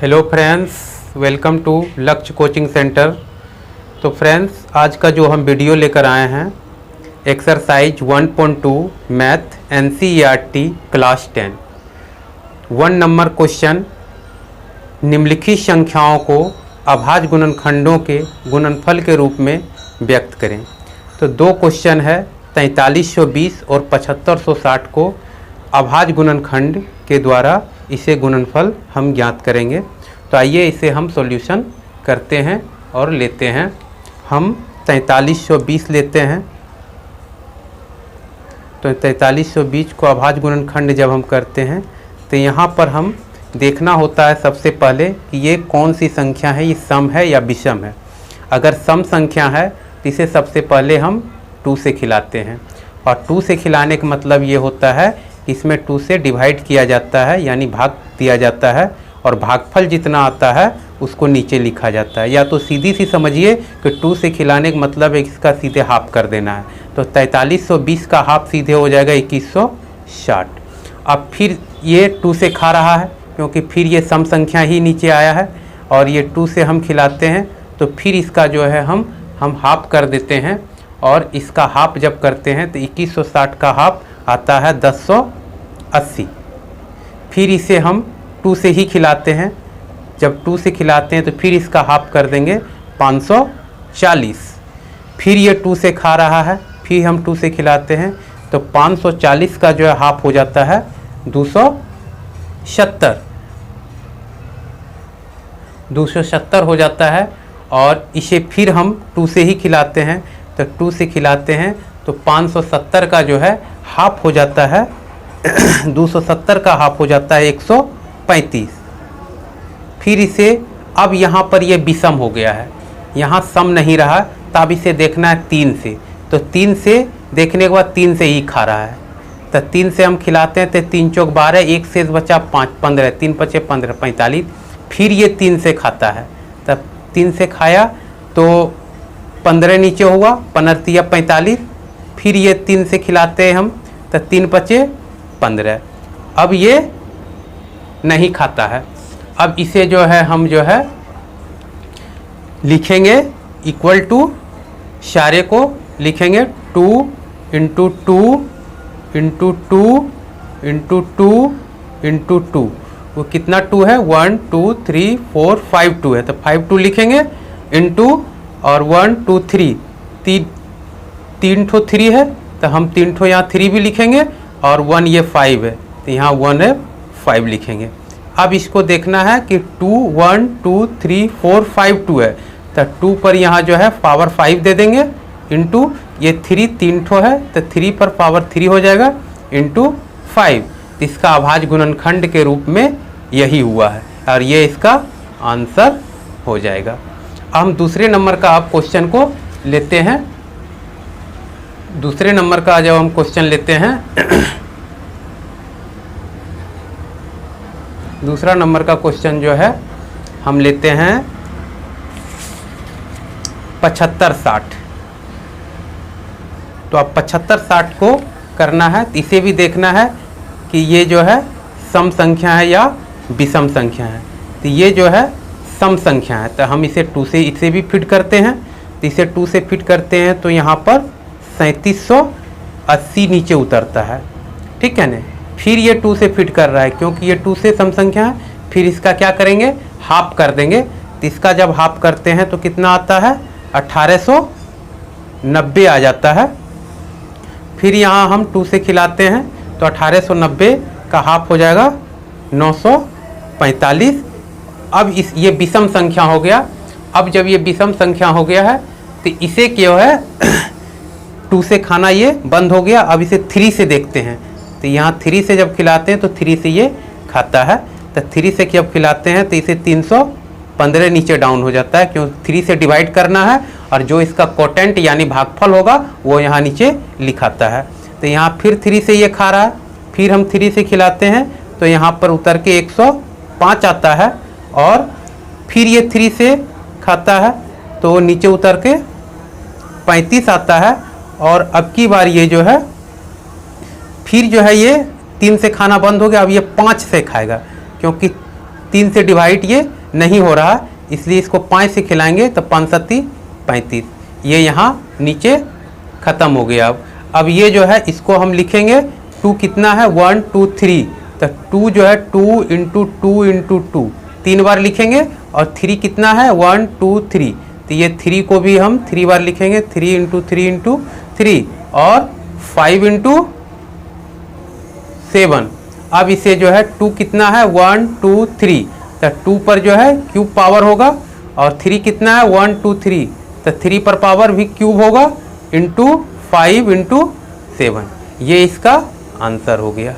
Hello friends, welcome to लक्ष्य coaching centre. तो friends, आज का जो हम वीडियो लेकर आए हैं exercise 1.2 math NCERT class 10 1 number question, निम्नलिखित संख्याओं को अभाज्य गुणनखंडों के गुणनफल के रूप में व्यक्त करें। तो दो क्वेश्चन है, 4320 और 7560 को अभाज्य गुणनखंड के द्वारा इसे गुणनफल हम ज्ञात करेंगे। तो आइए इसे हम सॉल्यूशन करते हैं और लेते हैं। हम 4320 लेते हैं। तो 4320 को अभाज्य गुणनखंड जब हम करते हैं तो यहाँ पर हम देखना होता है सबसे पहले कि ये कौन सी संख्या है, ये सम है या विषम है। अगर सम संख्या है तो इसे सबसे पहले हम 2 से खिलाते हैं, और 2 से खिलाने का मतलब ये होता है कि इसमें 2 से डिवाइड किया जाता है, यानी भाग दिया जाता है, और भागफल जितना आता है उसको नीचे लिखा जाता है। या तो सीधी सी समझिए कि 2 से खिलाने का मतलब है इसका सीधे हाफ कर देना है। तो 4320 का हाफ सीधे हो जाएगा 2160। अब फिर ये 2 से खा रहा है क्योंकि फिर ये सम संख्या ही नीचे आया है, और ये 2 से हम खिलाते हैं तो फिर इसका जो है हम हाफ कर देते हैं, और इसका हाफ जब करते हैं तो 2160 का हाफ आता है 1080। फिर इसे हम 2 से ही खिलाते हैं। जब 2 से खिलाते हैं तो फिर इसका हाफ कर देंगे 540। फिर ये 2 से खा रहा है, फिर हम 2 से खिलाते हैं तो 540 का जो है हाफ हो जाता है 270 हो जाता है। और इसे फिर हम 2 से ही खिलाते हैं, तो 2 से खिलाते हैं तो 570 का जो है हाफ हो जाता है 270 का हाफ हो जाता है 135। फिर इसे अब यहाँ पर ये विषम हो गया है, यहाँ सम नहीं रहा, तब इसे देखना है 3 से। तो 3 से देखने के बाद 3 से ही खा रहा है, तो 3 से हम खिलाते हैं तो 3 चौक 12, 1 शेष बचा 5, 15, 3 पचे 15, 45। फिर ये 3 से खाता है, तब 3 से खाया तो 15 नीचे हुआ, 15 45। फिर ये 3 से खिलाते हैं हम तो 3 पचे 15। अब ये नहीं खाता है। अब इसे जो है हम जो है लिखेंगे इक्वल टू, सारे को लिखेंगे 2 इंटू 2 इंटू 2 इंटू 2 इंटू 2। वो कितना 2 है, 1 2 3 4 5 2 है, तो 5 2 लिखेंगे इंटू, और 1 2 3 तीन ठो 3 है तो हम 3 ठो यहाँ 3 भी लिखेंगे, और 1 ये 5 है तो यहाँ 1 है 5 लिखेंगे। अब इसको देखना है कि 2 1 2 3 4 5 2 है, तो 2 पर यहाँ जो है पावर 5 दे देंगे, इंटू ये 3 ठो है तो 3 पर पावर 3 हो जाएगा, इंटू 5। इसका अभाज्य गुणनखंड के रूप में यही हुआ है, और ये इसका आंसर हो जाएगा। हम दूसरे नंबर का आप क्वेश्चन को लेते हैं। दूसरे नंबर का जब हम क्वेश्चन लेते हैं दूसरा नंबर का क्वेश्चन जो है हम लेते हैं 7560। तो अब 7560 को करना है, तो इसे भी देखना है कि ये जो है सम संख्या है या विषम संख्या है। तो ये जो है सम संख्या है, तो हम इसे 2 से इसे भी फिट करते हैं। तो इसे 2 से फिट करते हैं तो यहाँ पर 3780 नीचे उतरता है, ठीक है ना। फिर ये 2 से फिट कर रहा है क्योंकि ये 2 से सम संख्या है। फिर इसका क्या करेंगे, हाफ कर देंगे। तो इसका जब हाफ करते हैं तो कितना आता है, 1890 आ जाता है। फिर यहाँ हम 2 से खिलाते हैं तो 1890 का हाफ हो जाएगा 945। अब ये विषम संख्या हो गया। अब जब ये विषम संख्या हो गया है तो इसे क्या है 2 से खाना ये बंद हो गया। अब इसे 3 से देखते हैं, तो यहाँ 3 से जब खिलाते हैं तो 3 से ये खाता है। तो 3 से जब खिलाते हैं तो इसे 315 नीचे डाउन हो जाता है, क्यों 3 से डिवाइड करना है, और जो इसका कोटेंट यानी भागफल होगा वो यहाँ नीचे लिखाता है। तो यहाँ फिर 3 से ये खा रहा है, फिर हम 3 से खिलाते हैं तो यहाँ पर उतर के 105 आता है, और फिर ये 3 से खाता है तो नीचे उतर के 35 आता है। और अब की बार ये जो है फिर जो है ये 3 से खाना बंद हो गया, अब ये 5 से खाएगा, क्योंकि 3 से डिवाइड ये नहीं हो रहा, इसलिए इसको 5 से खिलाएंगे तो 5 7 35, ये यहाँ नीचे ख़त्म हो गया। अब ये जो है इसको हम लिखेंगे 2 कितना है 1 2 3, तो 2 जो है 2 इंटू 2 इंटू 2 3 बार लिखेंगे, और 3 कितना है 1 2 3, तो ये 3 को भी हम 3 बार लिखेंगे, 3 इंटू 3 इंटू 3, और 5 इंटू 7। अब इसे जो है 2 कितना है 1 2 3, तो 2 पर जो है क्यूब पावर होगा, और 3 कितना है 1 2 3, तो 3 पर पावर भी क्यूब होगा, इंटू 5 इंटू 7, ये इसका आंसर हो गया।